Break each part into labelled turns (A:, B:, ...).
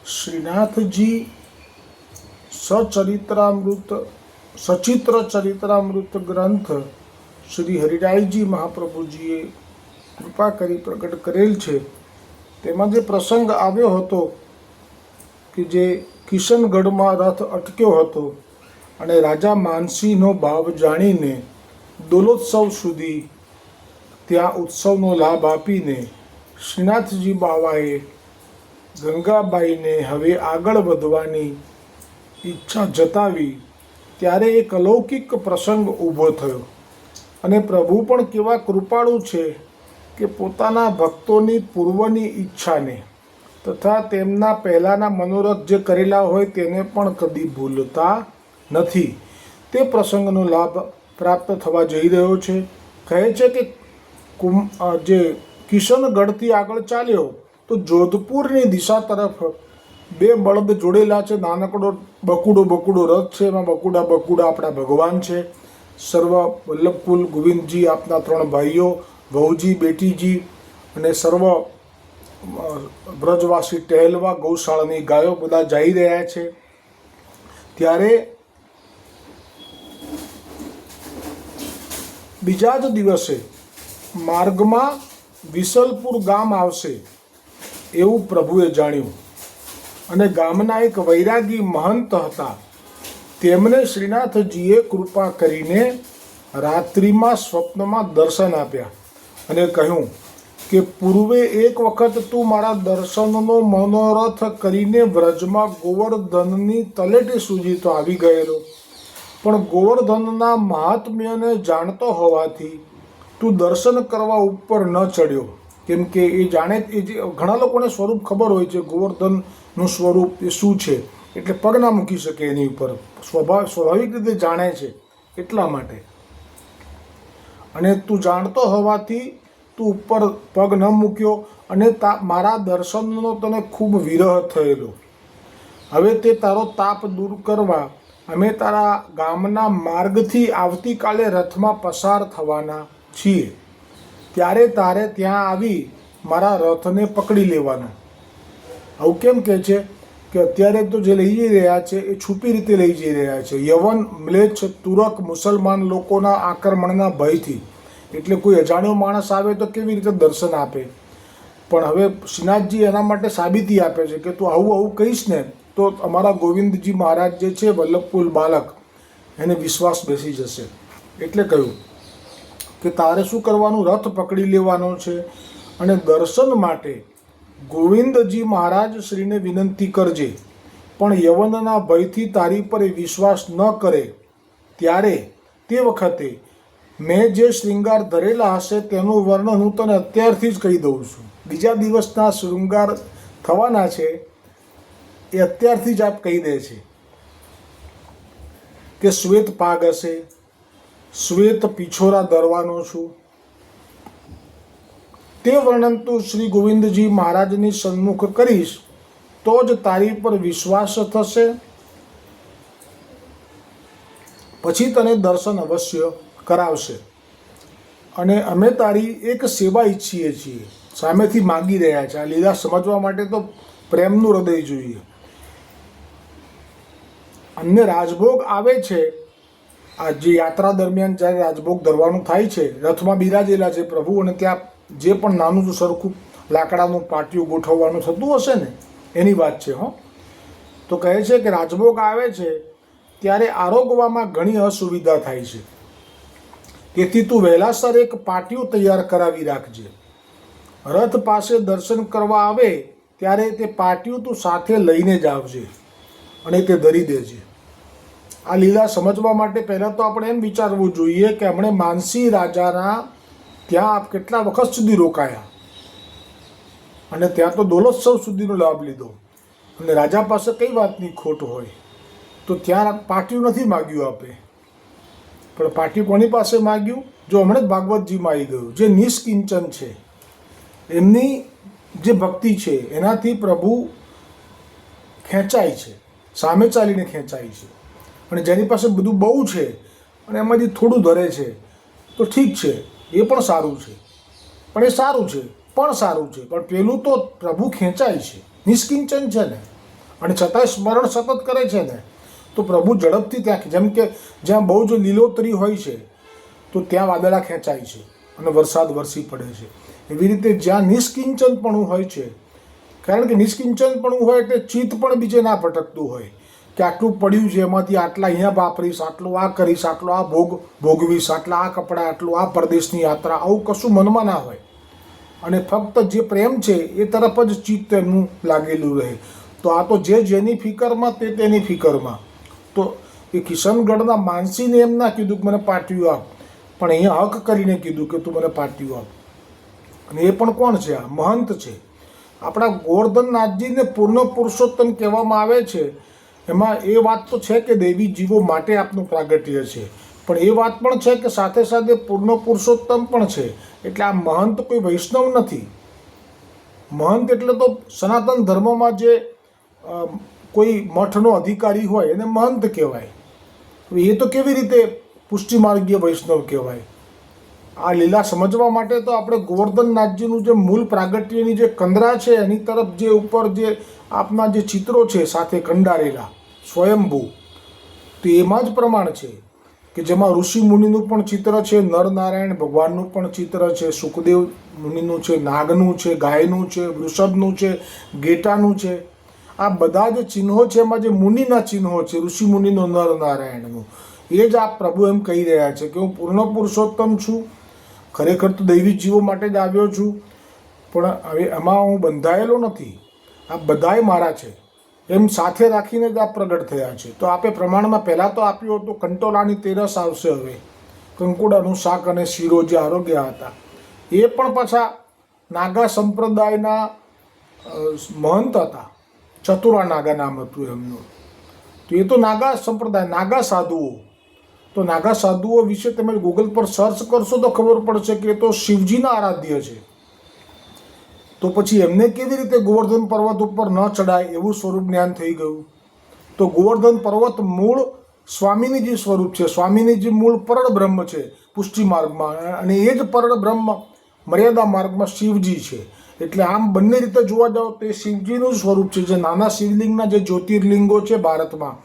A: શ્રીનાથજી સચિત્ર ચરિત્રામૃત ગ્રંથ શ્રી હરિરાયજી મહાપ્રભુજીએ કૃપા કરી પ્રગટ કરેલ છે. તેમાં જે પ્રસંગ આવ્યો હતો કે જે કિશનગઢમાં રથ અટક્યો હતો અને રાજા માનસીનો ભાવ જાણીને દોલોત્સવ સુધી ત્યાં ઉત્સવનો લાભ આપીને શ્રીનાથજી બાવાએ ગંગાબાઈને હવે આગળ વધવાની ઈચ્છા જતાવી ત્યારે એક અલૌકિક પ્રસંગ ઊભો થયો. અને પ્રભુ પણ કેવા કૃપાળુ છે કે પોતાના ભક્તોની પૂર્વની ઈચ્છાને તથા તેમના પહેલાંના મનોરથ જે કરેલા હોય તેને પણ કદી ભૂલતા નથી. તે પ્રસંગનો લાભ પ્રાપ્ત થવા જઈ રહ્યો છે. કહે છે કે જે કિશનગઢથી આગળ ચાલ્યો તો જોધપુરની દિશા તરફ બે બળદ જોડેલા છે. નાનકડો બકુડો રથ છે. એમાં બકુડા આપણા ભગવાન છે. સર્વ વલ્લભકુલ ગોવિંદજી આપના 3 ભાઈઓ વહુજી બેટીજી અને સર્વ બ્રજવાસી ટહેલવા ગૌશાળાની ગાયો બધા જઈ રહ્યા છે. ત્યારે બીજા જ દિવસે માર્ગમાં વિસલપુર ગામ આવશે એવું પ્રભુએ જાણ્યું. અને ગામના એક વૈરાગી મહંત હતા. તેમને શ્રીનાથજીએ કૃપા કરીને રાત્રિમાં સ્વપ્નમાં દર્શન આપ્યા અને કહ્યું કે પૂર્વે એક વખત તું મારા દર્શનનો મનોરથ કરીને વ્રજમાં ગોવર્ધનની તલેટી સુધી તો આવી ગયેલો, પણ ગોવર્ધનના મહાત્મ્યને જાણતો હોવાથી તું દર્શન કરવા ઉપર ન ચડ્યો. કેમ કે એ જાણે ઘણા લોકોને સ્વરૂપ ખબર હોય છે, ગોવર્ધનનું સ્વરૂપ એ શું છે, એટલે પગ ના મૂકી શકે એની ઉપર, સ્વાભાવિક રીતે જાણે છે એટલા માટે. અને તું જાણતો હોવાથી તું ઉપર પગ ન મૂક્યો અને મારા દર્શનનો તને ખૂબ વિરહ થયેલો. હવે તે તારો તાપ દૂર કરવા અમે તારા ગામના માર્ગથી આવતીકાલે રથમાં પસાર થવાના છીએ. ત્યારે તારે ત્યાં આવી મારા રથને પકડી લેવાનો. આવું કેમ કહે છે કે અત્યારે તો જે લઈ જઈ રહ્યા છે એ છુપી રીતે લઈ જઈ રહ્યા છે, યવન, મ્લેચ્છ, તુરક, મુસલમાન લોકોના આક્રમણના ભયથી. એટલે કોઈ અજાણ્યો માણસ આવે તો કેવી રીતે દર્શન આપે. પણ હવે શ્રીનાથજી એના માટે સાબિતી આપે છે કે તું આવું કહીશ ને તો અમારા ગોવિંદજી મહારાજ જે છે વલ્લભકુલ બાલક, એને વિશ્વાસ બેસી જશે. એટલે કહ્યું કે તારે શું કરવાનું, રથ પકડી લેવાનો છે અને દર્શન માટે ગોવિંદજી મહારાજ શ્રીને વિનંતી કરજે. પણ યવનના ભયથી તારી પર વિશ્વાસ ન કરે ત્યારે તે વખતે મેં જે શૃંગાર ધરેલા હશે તેનું વર્ણન હું તને અત્યારથી જ કહી દઉં છું. બીજા દિવસના શૃંગાર થવાના છે એ અત્યારથી જ આપ કહી દે છે કે શ્વેત પાગ હશે, શ્વેત પીછોરા ધરવાનો છું. તે વર્ણન તું શ્રી ગોવિંદજી મહારાજની સન્મુખ કરીશ તો જ તારી પર વિશ્વાસ થશે. પછી તને દર્શન અવશ્ય કરાવશે. અને અમે તારી એક સેવા ઈચ્છીએ છીએ. સામેથી માગી રહ્યા છે. આ લીલા સમજવા માટે તો પ્રેમનું હૃદય જોઈએ. અમને રાજભોગ આવે છે. આ જે યાત્રા દરમિયાન જ્યારે રાજભોગ ધરવાનું થાય છે, રથમાં બિરાજેલા છે પ્રભુ, અને ત્યાં જે પણ નાનું સરખું લાકડાનું પાટિયું ગોઠવવાનું થતું હશે ને એની વાત છે. તો કહે છે કે રાજભોગ આવે છે ત્યારે આરોગવામાં ઘણી અસુવિધા થાય છે. તેથી તું વહેલાસર એક પાટિયું તૈયાર કરાવી રાખજે. રથ પાસે દર્શન કરવા આવે ત્યારે તે પાટિયું તું સાથે લઈને જ આવજે અને તે ધરી દેજે. આ લીલા સમજવા માટે પહેલાં તો આપણે એમ વિચારવું જોઈએ કે હમણે માનસી રાજાના ત્યાં આપ કેટલા વખત સુધી રોકાયા અને ત્યાં તો દોલોત્સવ સુધીનો લાભ લીધો. અને રાજા પાસે કઈ વાતની ખોટ હોય તો ત્યાં પાટિયું નથી માગ્યું આપે. પણ પાટિયું કોની પાસે માગ્યું? જો હમણાં જ ભાગવતજીમાં આવી ગયું, જે નિષ્કિંચન છે, એમની જે ભક્તિ છે એનાથી પ્રભુ ખેંચાય છે, સામે ચાલીને ખેંચાય છે. અને જેની પાસે બધું બહુ છે અને એમાંથી થોડું ધરે છે તો ઠીક છે, એ પણ સારું છે. પણ એ સારું છે, પણ પેલું તો પ્રભુ ખેંચાય છે, નિષ્કિંચન છે ને. અને છતાંય સ્મરણ સતત કરે છે ને, તો પ્રભુ ઝડપથી ત્યાં, જેમ કે જ્યાં બહુ જ લીલોતરી હોય છે તો ત્યાં વાદળા ખેંચાય છે અને વરસાદ વરસી પડે છે. એવી રીતે જ્યાં નિષ્કિંચનપણું હોય છે, કારણ કે નિષ્કિંચનપણું હોય એટલે ચિત્ત પણ બીજે ના ભટકતું હોય કે આટલું પડ્યું છે, એમાંથી આટલા અહીંયા વાપરીશ, આટલું આ કરીશ, આટલો આ ભોગવીશ, આટલા આ કપડાં, આટલું આ પરદેશની યાત્રા, આવું કશું મનમાં ના હોય. અને ફક્ત જે પ્રેમ છે એ તરફ જ ચિત્ત એનું લાગેલું રહે. તો આ તો જેની ફિકરમાં તેની ફિકરમાં. તો એ કિશનગઢના માનસીને એમ ના કીધું કે મને પાટિયું આપ, પણ અહીંયા હક કરીને કીધું કે તું મને પાટિયું આપ. અને એ પણ કોણ છે? આ મહંત છે. આપણા ગોવર્ધનનાથજીને પૂર્ણ પુરુષોત્તમ કહેવામાં આવે છે. એમાં એ વાત તો છે કે દૈવી જીવો માટે આપનું પ્રાગટ્ય છે, પણ એ વાત પણ છે કે સાથે સાથે પૂર્ણ પુરુષોત્તમ પણ છે. એટલે આ મહંત કોઈ વૈષ્ણવ નથી. મહંત એટલે તો સનાતન ધર્મમાં જે કોઈ મઠનો અધિકારી હોય એને મહંત કહેવાય. એ તો કેવી રીતે પુષ્ટિમાર્ગીય વૈષ્ણવ કહેવાય? આ લીલા સમજવા માટે તો આપણે ગોવર્ધનનાથજીનું જે મૂળ પ્રાગટ્યની જે કંદરા છે એની તરફ જે ઉપર જે આપના જે ચિત્રો છે સાથે કંડારેલા સ્વયંભૂ, તો એમાં જ પ્રમાણ છે કે જેમાં ઋષિ મુનિનું પણ ચિત્ર છે, નરનારાયણ ભગવાનનું પણ ચિત્ર છે, સુખદેવ મુનિનું છે, નાગનું છે, ગાયનું છે, વૃષભનું છે, ગેટાનું છે. આ બધા જે ચિહ્નો છે એમાં જે મુનિના ચિહ્નો છે, ઋષિ મુનિનો, નરનારાયણનું, એ જ આ પ્રભુ એમ કહી રહ્યા છે કે હું પૂર્ણ પુરુષોત્તમ છું. ખરેખર તો દૈવી જીવો માટે જ આવ્યો છું, પણ હવે એમાં હું બંધાયેલો નથી. આ બધાય મારા છે એમ સાથે રાખીને જ આ પ્રગટ થયા છે. તો આપે પ્રમાણમાં પહેલાં તો આપ્યું હતું કંટોલાની તેરસ આવશે, હવે કંકોડાનું શાક અને શીરો જે આરોગ્ય હતા, એ પણ પાછા નાગા સંપ્રદાયના મહંત હતા. ચતુરા નાગા નામ હતું એમનું. તો એ તો નાગા સંપ્રદાય, નાગા સાધુઓ. તો નાગા સાધુઓ વિશે તમે ગૂગલ પર સર્ચ કરશો તો ખબર પડશે કે એ તો શિવજીના આરાધ્ય છે. તો પછી એમને કેવી રીતે ગોવર્ધન પર્વત ઉપર ન ચડાય એવું સ્વરૂપ જ્ઞાન થઈ ગયું? તો ગોવર્ધન પર્વત મૂળ સ્વામિનીજી સ્વરૂપ છે. સ્વામિનીજી મૂળ પરળ બ્રહ્મ છે પુષ્ટિ માર્ગમાં, અને એ જ પરળ બ્રહ્મ મર્યાદા માર્ગમાં શિવજી છે. એટલે આમ બંને રીતે જોવા જાઓ તો એ શિવજીનું સ્વરૂપ છે. જે નાના શિવલિંગના જે જ્યોતિર્લિંગો છે ભારતમાં,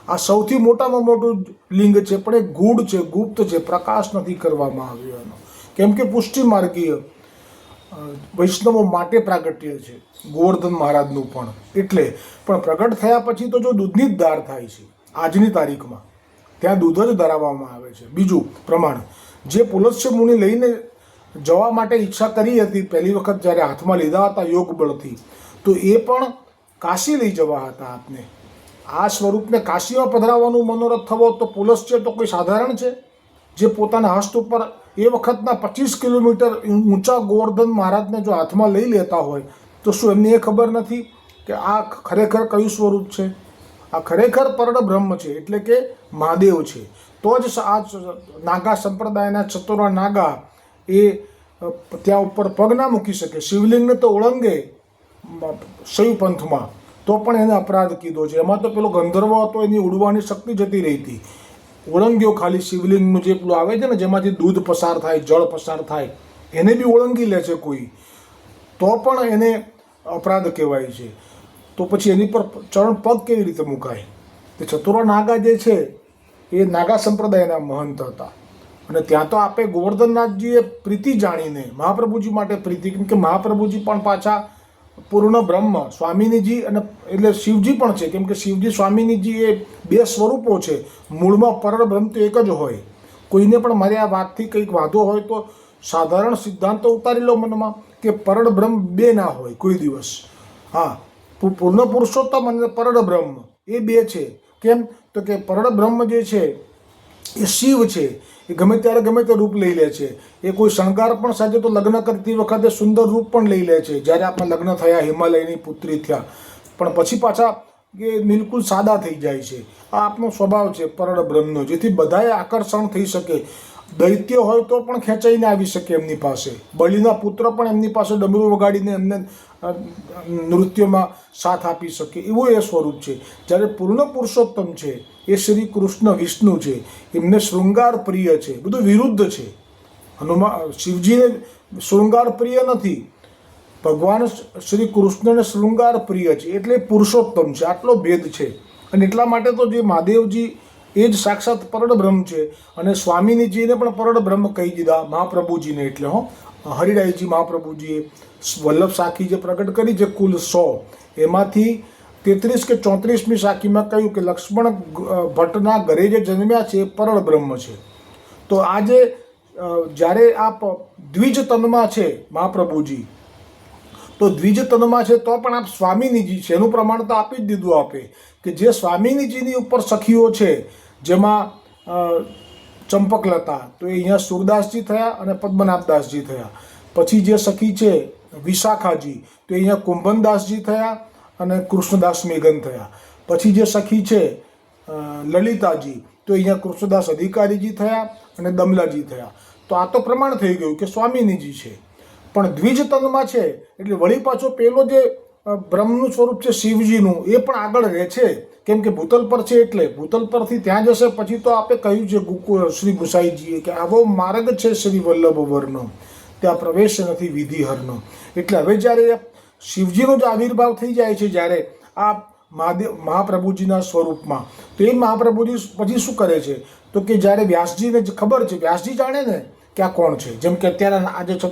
A: આ સૌથી મોટામાં મોટું લિંગ છે, પણ એ ગૂઢ છે, ગુપ્ત છે, પ્રકાશ નથી કરવામાં આવ્યો એનો, કેમ કે પુષ્ટિ માર્ગીય વૈષ્ણવો માટે પ્રાગટ્ય છે ગોવર્ધન મહારાજનું પણ. એટલે પણ પ્રગટ થયા પછી તો જો દૂધની જ ધાર થાય છે આજની તારીખમાં, ત્યાં દૂધ જ ધરાવવામાં આવે છે. બીજું પ્રમાણ, જે પુલત્સ્ય મુનિ લઈને જવા માટે ઈચ્છા કરી હતી પહેલી વખત જ્યારે હાથમાં લીધા હતા યોગ બળથી, તો એ પણ કાશી લઈ જવા હતા આપને. આ સ્વરૂપને કાશીમાં પધરાવવાનું મનોરથ થવો તો પુલત્સ્ય તો કોઈ સાધારણ છે, જે પોતાના હસ્ત ઉપર એ વખતના 25 કિલોમીટર ઊંચા ગોવર્ધન મહારાજને જો હાથમાં લઈ લેતા હોય તો શું એમને એ ખબર નથી કે આ ખરેખર કયું સ્વરૂપ છે? આ ખરેખર પરળ બ્રહ્મ છે, એટલે કે મહાદેવ છે. તો જ આ નાગા સંપ્રદાયના ચતુરા નાગા એ ત્યાં ઉપર પગ ના મૂકી શકે. શિવલિંગને તો ઓળંગે શૈવ પંથમાં, તો પણ એને અપરાધ કીધો છે. એમાં તો પેલો ગંધર્વ હતો, એની ઉડવાની શક્તિ જતી રહી હતી. ઓળંગ્યો ખાલી શિવલિંગનું જે પેલું આવે છે ને જેમાંથી દૂધ પસાર થાય, જળ પસાર થાય, એને બી ઓળંગી લે છે કોઈ, તો પણ એને અપરાધ કહેવાય છે. તો પછી એની પર ચરણ પગ કેવી રીતે મુકાય? તે ચતુરા નાગા જે છે એ નાગા સંપ્રદાયના મહંત હતા. અને ત્યાં તો આપે ગોવર્ધનનાથજીએ પ્રીતિ જાણીને, મહાપ્રભુજી માટે પ્રીતિ, કેમ કે મહાપ્રભુજી પણ પાછા પૂર્ણ બ્રહ્મ, સ્વામિનીજી અને એટલે શિવજી પણ છે, કેમ કે શિવજી સ્વામિનીજી એ બે સ્વરૂપો છે. મૂળમાં પરળ બ્રહ્મ તો એક જ હોય. કોઈને પણ મારી આ વાતથી કંઈક વાંધો હોય તો સાધારણ સિદ્ધાંતો ઉતારી લો મનમાં કે પરળ બ્રહ્મ બે ના હોય કોઈ દિવસ. હા, પૂર્ણ પુરુષોત્તમ અને પરળ બ્રહ્મ એ બે છે. કેમ? તો કે પરળ બ્રહ્મ જે છે એ શિવ છે, એ ગમે ત્યારે ગમે તે રૂપ લઈ લે છે. એ કોઈ શણગાર પણ સાજે તો લગ્ન કરતી વખતે સુંદર રૂપ પણ લઈ લે છે. જ્યારે આપણે લગ્ન થયા, હિમાલયની પુત્રી થયા, પણ પછી પાછા એ બિલકુલ સાદા થઈ જાય છે. આ આપનો સ્વભાવ છે પરળ બ્રહ્મનો, જેથી બધાએ આકર્ષણ થઈ શકે. દૈત્ય હોય તો પણ ખેંચાઈને આવી શકે એમની પાસે. બલિના પુત્ર પણ એમની પાસે ડમરું વગાડીને એમને નૃત્યમાં સાથ આપી શકે, એવું એ સ્વરૂપ છે. જ્યારે પૂર્ણ પુરુષોત્તમ છે એ શ્રી કૃષ્ણ વિષ્ણુ છે, એમને શૃંગાર પ્રિય છે, બધું વિરુદ્ધ છે. શિવજીને શૃંગાર પ્રિય નથી, ભગવાન શ્રી કૃષ્ણને શૃંગાર પ્રિય છે એટલે પુરુષોત્તમ છે, આટલો ભેદ છે. અને એટલા માટે તો જે મહાદેવજી એ જ સાક્ષાત પરડબ્રહ્મ છે. અને સ્વામિનીજીને પણ પરડબ્રહ્મ કહી દીધા, મહાપ્રભુજીને. એટલે હરિરાયજી મહાપ્રભુજીએ વલ્લભ સાખી જે પ્રગટ કરી છે કુલ 100, એમાંથી 33 કે 34મી સાખીમાં કહ્યું કે લક્ષ્મણ ભટ્ટના ઘરે જે જન્મ્યા છે એ પરડબ્રહ્મ છે. તો આ જે જ્યારે આપ દ્વિજ તનમાં છે મહાપ્રભુજી, તો દ્વિજ તનમાં છે તો પણ આપ સ્વામિનીજી છે એનું પ્રમાણ તો આપી જ દીધું આપે કે જે સ્વામિનીજીની ઉપર સખીઓ છે, જેમાં ચંપકલતા, તો એ અહીંયા સુરદાસજી થયા અને પદ્મનાભદાસજી થયા. પછી જે સખી છે વિશાખાજી, તો એ અહીંયા કુંભનદાસજી થયા અને કૃષ્ણદાસ મેઘન થયા. પછી જે સખી છે લલિતાજી, તો અહીંયા કૃષ્ણદાસ અધિકારીજી થયા અને દમલાજી થયા. તો આ તો પ્રમાણ થઈ ગયું કે સ્વામિનીજી છે. પણ દ્વિજ તનમાં છે એટલે વળી પાછો પેલો જે બ્રહ્મનું સ્વરૂપ છે શિવજીનું, એ પણ આગળ રહે છે. કેમ કે ભૂતલ પર છે એટલે ભૂતલ પરથી ત્યાં જશે. પછી તો આપણે કહ્યું છે શ્રી ગુસાઈજીએ કે આવો માર્ગ છે શ્રી વલ્લભ વરનો, ત્યાં પ્રવેશ નથી વિધિહરનો. એટલે હવે જ્યારે શિવજીનો જ આવિર્ભાવ થઈ જાય છે જ્યારે આ મહાપ્રભુજીના સ્વરૂપમાં, તો એ મહાપ્રભુજી પછી શું કરે છે તો કે જ્યારે વ્યાસજીને ખબર છે, વ્યાસજી જાણે ને કે આ કોણ છે. જેમ કે અત્યારે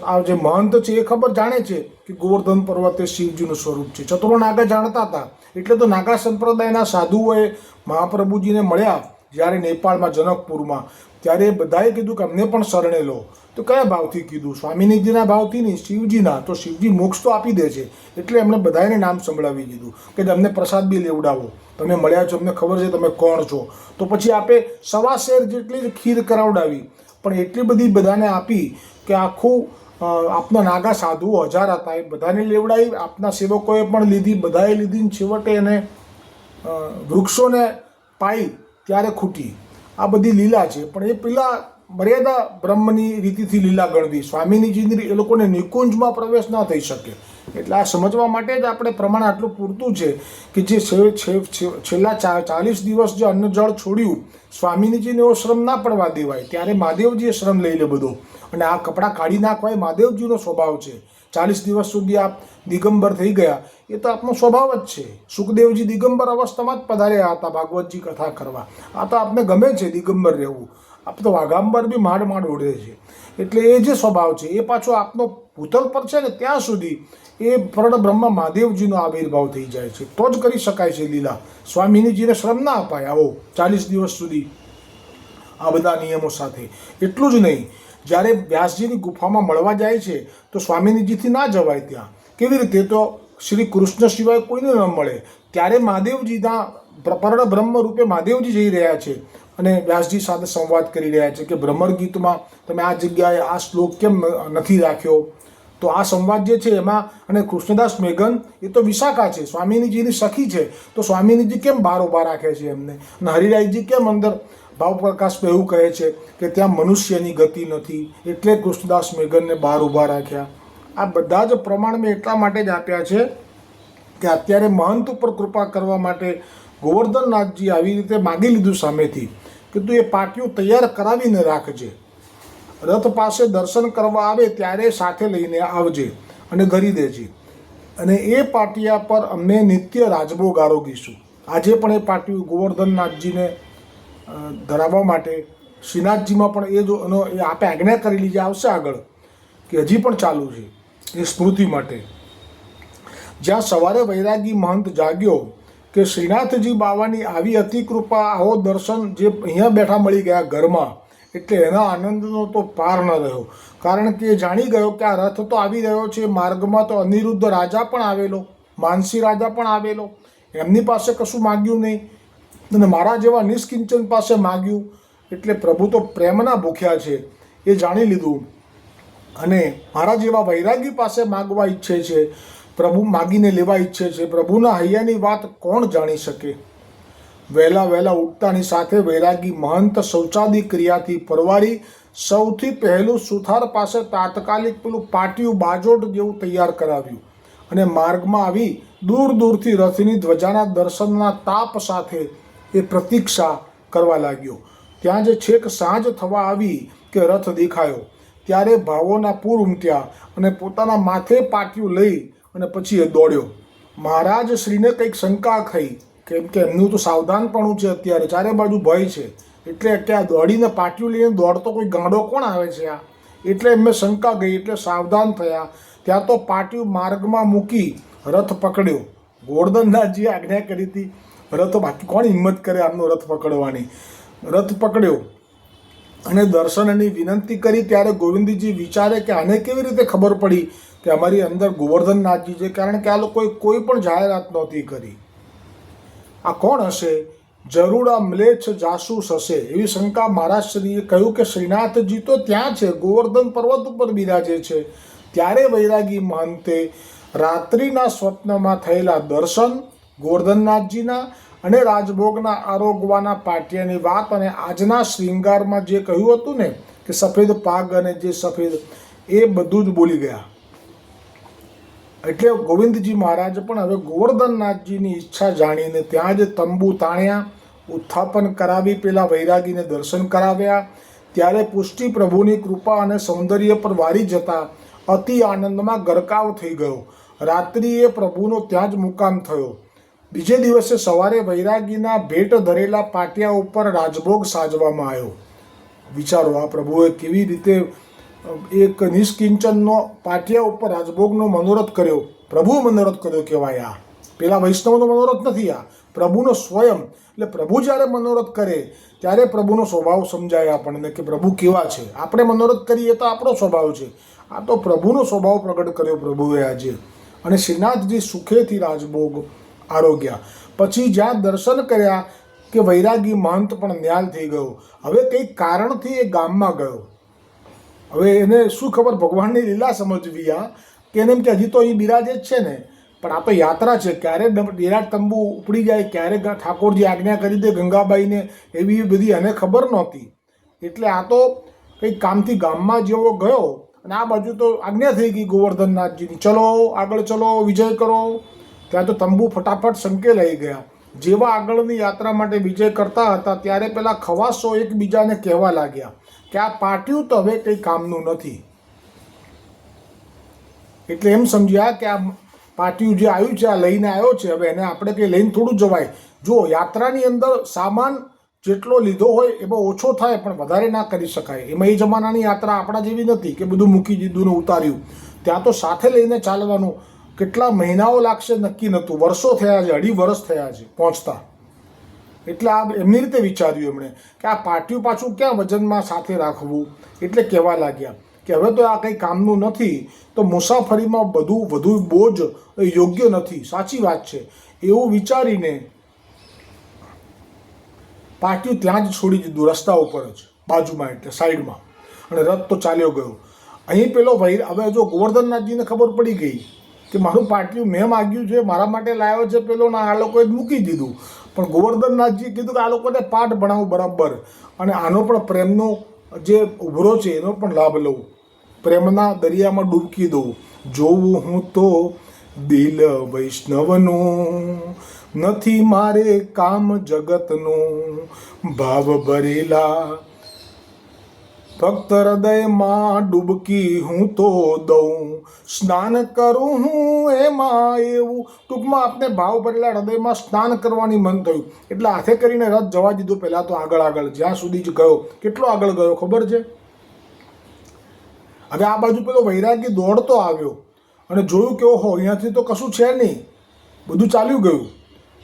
A: આ જે મહંત છે એ ખબર જાણે છે કે ગોવર્ધન પર્વત એ શિવજીનું સ્વરૂપ છે. ચતુરો નાગા જાણતા હતા. એટલે તો નાગા સંપ્રદાયના સાધુઓએ મહાપ્રભુજીને મળ્યા જ્યારે નેપાળમાં જનકપુરમાં, ત્યારે બધાએ કીધું કે અમને પણ શરણે લો. તો કયા ભાવથી કીધું? સ્વામિનીજીના ભાવથી નહીં, શિવજીના. તો શિવજી મોક્ષ તો આપી દે છે. એટલે એમને બધાને નામ સંભળાવી દીધું કે અમને પ્રસાદ બી લેવડાવો, તમે મળ્યા છો, અમને ખબર છે તમે કોણ છો. તો પછી આપે 1.25 શેર જેટલી જ ખીર કરાવડાવી, પણ એટલી બધી બધાને આપી કે આખું આપના નાગા સાધુઓ 1000 હતા એ બધાને લેવડાવી, આપના સેવકોએ પણ લીધી, બધાએ લીધી. છેવટે એને વૃક્ષોને પાઈ ત્યારે ખૂટી. આ બધી લીલા છે. પણ એ પેલા મર્યાદા બ્રહ્મની રીતિથી લીલા ગણવી. સ્વામિનીજીની એ લોકોને નિકુંજમાં પ્રવેશ ન થઈ શકે. એટલે આ સમજવા માટે જ આપણે પ્રમાણ આટલું પૂરતું છે કે જે છેલ્લા 40 દિવસ જે અન્ન જળ છોડ્યું, સ્વામિનીજીને એવો શ્રમ ના પડવા દેવાય. ત્યારે મહાદેવજીએ શ્રમ લઈ લે બધો, અને આ કપડાં કાઢી નાખવા એ મહાદેવજીનો સ્વભાવ છે. 40 દિવસ સુધી આપ દિગંબર થઈ ગયા, એ તો આપનો સ્વભાવ જ છે. સુખદેવજી દિગંબર અવસ્થામાં જ પધાર્યા હતા ભાગવતજી કથા કરવા. આ તો આપને ગમે છે દિગંબર રહેવું. આપ તો વાઘાંબર બી માંડ ઓઢે છે. એટલે એ જે સ્વભાવ છે એ પાછો આપનો ભૂતલ પર છે ને ત્યાં સુધી એ પરડબ્રહ્મ મહાદેવજીનો આવિર્ભાવ થઈ જાય છે. તો જ કરી શકાય છે લીલા. સ્વામિનીજીને શ્રમ ના અપાય આવો 40 દિવસ સુધી આ બધા નિયમો સાથે. એટલું જ નહીં, જ્યારે વ્યાસજીની ગુફામાં મળવા જાય છે તો સ્વામિનીજીથી ના જવાય ત્યાં. કેવી રીતે? તો શ્રી કૃષ્ણ સિવાય કોઈને ન મળે. ત્યારે મહાદેવજીના પરડબ્રહ્મ રૂપે મહાદેવજી જઈ રહ્યા છે અને વ્યાસજી સાથે સંવાદ કરી રહ્યા છે કે ભ્રમર ગીતમાં તમે આ જગ્યાએ આ શ્લોક કેમ નથી રાખ્યો. તો આ સંવાદ જે છે એમાં, અને કૃષ્ણદાસ મેઘન એ તો વિશાખા છે, સ્વામિનીજીની સખી છે. તો સ્વામિનીજી કેમ બારોબાર રાખે છે એમને? અને હરિરાયજી કેમ અંદર ભાવપ્રકાશમાં એવું કહે છે કે ત્યાં મનુષ્યની ગતિ નથી, એટલે કૃષ્ણદાસ મેઘનને બહાર ઊભા રાખ્યા. આ બધા જ પ્રમાણ મેં એટલા માટે જ આપ્યા છે કે અત્યારે મહંત ઉપર કૃપા કરવા માટે ગોવર્ધનનાથજી આવી રીતે માગી લીધું સામેથી કે તું એ પાટિયું તૈયાર કરાવીને રાખજે, રથ પાસે દર્શન કરવા આવે ત્યારે સાથે લઈને આવજે અને ગરી દેજે. અને એ પાટિયા પર અમને નિત્ય રાજભોગ આરોગીશું. આજે પણ એ પાટિયું ગોવર્ધનનાથજીને ધરાવવા માટે શ્રીનાથજીમાં પણ એ આપે આજ્ઞા કરેલી જે આવશે આગળ, કે હજી પણ ચાલુ છે એ સ્મૃતિ માટે. જ્યાં સવારે વૈરાગી મહંત જાગ્યો કે શ્રીનાથજી બાવાની આવી અતિ કૃપા, આવો દર્શન જે અહીંયા બેઠા મળી ગયા ઘરમાં, એટલે એના આનંદનો તો પાર ન રહ્યો. કારણ કે એ જાણી ગયો કે આ રથ તો આવી રહ્યો છે, માર્ગમાં તો અનિરુદ્ધ રાજા પણ આવેલો, માનસી રાજા પણ આવેલો. એમની પાસે કશું માગ્યું નહીં અને મારા જેવા નિષ્કિંચન પાસે માગ્યું. એટલે પ્રભુ તો પ્રેમના ભૂખ્યા છે એ જાણી લીધું. અને મારા જેવા વૈરાગી પાસે માગવા ઈચ્છે છે, પ્રભુ માગીને લેવા ઈચ્છે છે. પ્રભુના હૈયાની વાત કોણ જાણી શકે? વહેલા ઉઠતાની સાથે વૈરાગી મહંત શૌચાદી ક્રિયાથી પરવારી સૌથી પહેલું સુથાર પાસે તાત્કાલિક પેલું પાટિયું બાજોટ જેવું તૈયાર કરાવ્યું અને માર્ગમાં આવી દૂરથી રથની ધ્વજાના દર્શનના તાપ સાથે એ પ્રતીક્ષા કરવા લાગ્યો. ત્યાં જે છેક સાંજ થવા આવી કે રથ દેખાયો, ત્યારે ભાવોના પૂર ઉમટ્યા અને પોતાના માથે પાટિયું લઈ અને પછી એ દોડ્યો. મહારાજ શ્રીને કંઈક શંકા થઈ, કેમ કે એમનું તો સાવધાનપણું છે, અત્યારે ચારે બાજુ ભય છે, એટલે કે આ દોડીને પાટિયું લઈને દોડતો કોઈ ગાંડો કોણ આવે છે આ, એટલે એમને શંકા ગઈ, એટલે સાવધાન થયા. ત્યાં તો પાટિયું માર્ગમાં મૂકી રથ પકડ્યો. ગોવર્ધનનાથજીએ આજ્ઞા કરી હતી રથ, બાકી કોણ હિંમત કરે આમનો રથ પકડવાની. રથ પકડ્યો અને દર્શનની વિનંતી કરી. ત્યારે ગોવિંદજી વિચારે કે આને કેવી રીતે ખબર પડી કે અમારી અંદર ગોવર્ધનનાથજી છે, કારણ કે આ લોકોએ કોઈ પણ જાહેરાત નહોતી કરી. આ કોણ હશે? જરૂર આ મ્લેચ્છ જાસૂસ હશે, એવી શંકા મહારાજશ્રીએ કહ્યું કે શ્રીનાથજી તો ત્યાં છે, ગોવર્ધન પર્વત ઉપર બિરાજે છે. ત્યારે વૈરાગી મહંતે રાત્રિના સ્વપ્નમાં થયેલા દર્શન, ગોવર્ધનનાથજીના અને રાજભોગના આરોગવાના પાટિયાની વાત અને આજના શ્રૃંગારમાં જે કહ્યું હતું ને કે સફેદ પાગ અને જે સફેદ, એ બધું જ બોલી ગયા. એટલે ગોવિંદજી મહારાજ પણ હવે ગોવર્ધનનાથજીની ઈચ્છા જાણીને ત્યાં જ તંબુ તાણ્યા, ઉત્થાપન કરાવી પેલા વૈરાગીને દર્શન કરાવ્યા. ત્યારે પુષ્ટિ પ્રભુની કૃપા અને સૌંદર્ય પર વારી જતા અતિ આનંદમાં ગરકાવ થઈ ગયો. રાત્રિએ પ્રભુનો ત્યાં જ મુકામ થયો. બીજે દિવસે સવારે વૈરાગીના ભેટ ધરેલા પાટિયા ઉપર રાજભોગ સાજવામાં આવ્યો. વિચારો, આ પ્રભુએ કેવી રીતે એક નિષ્કિંચનનો પાટિયા ઉપર રાજભોગનો મનોરથ કર્યો. પ્રભુ મનોરથ કર્યો કહેવાય. આ પેલા વૈષ્ણવનો મનોરથ નથી, આ પ્રભુનો સ્વયં. એટલે પ્રભુ જ્યારે મનોરથ કરે ત્યારે પ્રભુનો સ્વભાવ સમજાય આપણને કે પ્રભુ કેવા છે. આપણે મનોરથ કરીએ તો આપણો સ્વભાવ છે, આ તો પ્રભુનો સ્વભાવ પ્રગટ કર્યો પ્રભુએ આજે. અને શ્રીનાથજી સુખેથી રાજભોગ આરોગ્યા. પછી જ્યાં દર્શન કર્યા કે વૈરાગી મહંત પણ ન્યાલ થઈ ગયો. હવે કંઈક કારણથી એ ગામમાં ગયો. હવે એને શું ખબર, ભગવાનની લીલા સમજવી આ, કે એને એમ કે હજી તો અહીં બિરાજે જ છે ને, પણ આ તો યાત્રા છે, ક્યારે વિરાટ તંબુ ઉપડી જાય, ક્યારે ઠાકોરજી આજ્ઞા કરી દે ગંગાબાઈને, એવી બધી એને ખબર નહોતી. એટલે આ તો કંઈક કામથી ગામમાં જેવો ગયો અને આ બાજુ તો આજ્ઞા થઈ ગઈ ગોવર્ધનનાથજીની, ચલો આગળ ચલો, વિજય કરો. ત્યાં તો તંબુ ફટાફટ સંકેલાઈ ગયા. જેવા આગળની યાત્રા માટે વિજય કરતા હતા ત્યારે પેલા ખવાસો એકબીજાને કહેવા લાગ્યા કે આ પાટિયું તો હવે કંઈ કામનું નથી. એટલે એમ સમજ્યા કે આ પાટિયું જે આવ્યું છે, આ લઈને આવ્યો છે, હવે એને આપણે કંઈ લઈને થોડું જવાય. જો યાત્રાની અંદર સામાન જેટલો લીધો હોય એમાં ઓછો થાય, પણ વધારે ના કરી શકાય. એમાં એ જમાનાની યાત્રા આપણા જેવી નથી કે બધું મૂકી દીધું ને ઉતાર્યું. ત્યાં તો સાથે લઈને ચાલવાનું. કેટલા મહિનાઓ લાગશે નક્કી નહોતું, વર્ષો થયા છે, 2.5 વર્ષ થયા છે પહોંચતા. એટલે આ એમની રીતે વિચાર્યું એમણે કે આ પાટિયું પાછું ક્યાં વજનમાં સાથે રાખવું. એટલે કહેવા લાગ્યા કે હવે તો આ કંઈ કામનું નથી, તો મુસાફરીમાં બધું વધુ બોજ યોગ્ય નથી. સાચી વાત છે. એવું વિચારીને પાટિયું ત્યાં જ છોડી દીધું, રસ્તા ઉપર જ બાજુમાં, એટલે સાઈડમાં, અને રથ તો ચાલ્યો ગયો. અહીં પેલો હવે જો ગોવર્ધનનાથજીને ખબર પડી ગઈ કે મારું પાટિયું મેં માગ્યું છે, મારા માટે લાવ્યો છે પેલો, ના આ લોકોએ જ મૂકી દીધું. પણ ગોવર્ધનનાથજી કીધું કે આ લોકોને પાઠ ભણાવું બરાબર, અને આનો પણ પ્રેમનો જે ઉભરો છે એનો પણ લાભ લઉં, પ્રેમના દરિયામાં ડૂબકી દઉં. જોવું હું તો દિલ વૈષ્ણવનું, નથી મારે કામ જગતનું, ભાવ ભરેલા ભક્ત હૃદયમાં ડૂબકી હું તો દઉં, સ્નાન કરું હું એમાં એવું. ટૂંકમાં આપને ભાવ ભરેલા હૃદયમાં સ્નાન કરવાની મન થયું, એટલે હાથે કરીને રથ જવા દીધો. પહેલાં તો આગળ જ્યાં સુધી જ ગયો. કેટલો આગળ ગયો ખબર છે? હવે આ બાજુ પેલો વૈરાગી દોડતો આવ્યો અને જોયું કે ઓહો, અહીંયાથી તો કશું છે નહીં, બધું ચાલ્યું ગયું.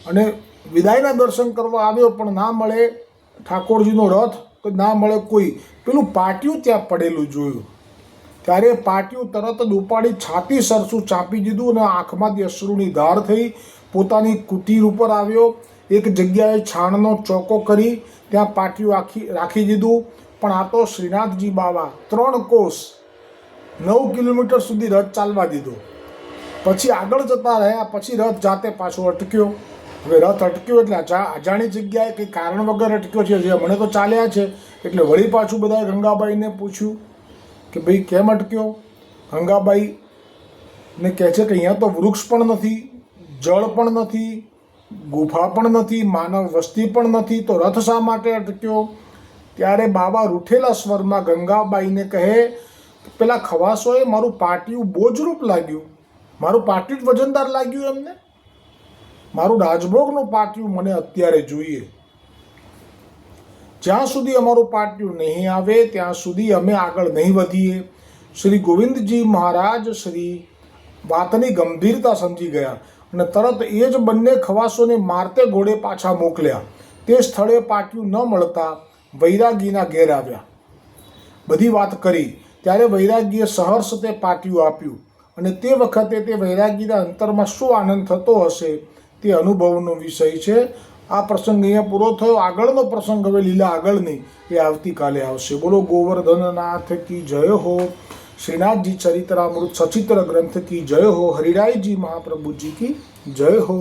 A: અને વિદાયના દર્શન કરવા આવ્યો, પણ ના મળે ઠાકોરજીનો રથ, ના મળે કોઈ. પેલું પાટિયું ત્યાં પડેલું જોયું. ત્યારે પાટિયું તરત જ ઉપાડી છાતી સરસું ચાપી દીધું અને આંખમાંથી અશ્રુની ધાર થઈ. પોતાની કુટીર ઉપર આવ્યો, એક જગ્યાએ છાણનો ચોકો કરી ત્યાં પાટિયું રાખી દીધું. પણ આ તો શ્રીનાથજી બાવા 3 કોસ 9 કિલોમીટર સુધી રથ ચાલવા દીધો. પછી આગળ જતા રહ્યા, પછી રથ જાતે પાછો અટક્યો. હવે રથ અટક્યો એટલે અજાણી જગ્યાએ કંઈ કારણ વગર અટક્યો છે, જે મને તો ચાલ્યા છે. એટલે વળી પાછું બધાએ ગંગાબાઈને પૂછ્યું કે ભાઈ કેમ અટક્યો. ગંગાબાઈને કહે છે કે અહીંયા તો વૃક્ષ પણ નથી, જળ પણ નથી, ગુફા પણ નથી, માનવ વસ્તી પણ નથી, તો રથ શા માટે અટક્યો. ત્યારે બાબા રૂઠેલા સ્વરમાં ગંગાબાઈને કહે, પેલા ખવાસોએ મારું પાટિયું બોજરૂપ લાગ્યું, મારું પાટિયું જ વજનદાર લાગ્યું એમને. મારું રાજભોગનું પાટિયું મને અત્યારે જોઈએ. જ્યાં સુધી અમારું પાટિયું નહીં આવે ત્યાં સુધી અમે આગળ નહીં વધીએ. શ્રી ગોવિંદજી મહારાજ શ્રી વાતની ગંભીરતા સમજી ગયા અને તરત એ જ બંને ખવાસોને મારતે ઘોડે પાછા મોકલ્યા. તે સ્થળે પાટિયું ન મળતા વૈરાગીના ઘેર આવ્યા, બધી વાત કરી. ત્યારે વૈરાગીએ સહર્ષ તે પાટિયું આપ્યું અને તે વખતે તે વૈરાગીના અંતરમાં શું આનંદ થતો હશે તે અનુભવનો વિષય છે. આ પ્રસંગ અહીંયા પૂરો થયો. આગળનો પ્રસંગ હવે લીલા આગળની એ આવતીકાલે આવશે. બોલો ગોવર્ધનનાથ કી જય હો. શ્રીનાથજી ચરિત્રામૃત સચિત્ર ગ્રંથ કી જય હો. હરિરાયજી મહાપ્રભુજી કી જય હો.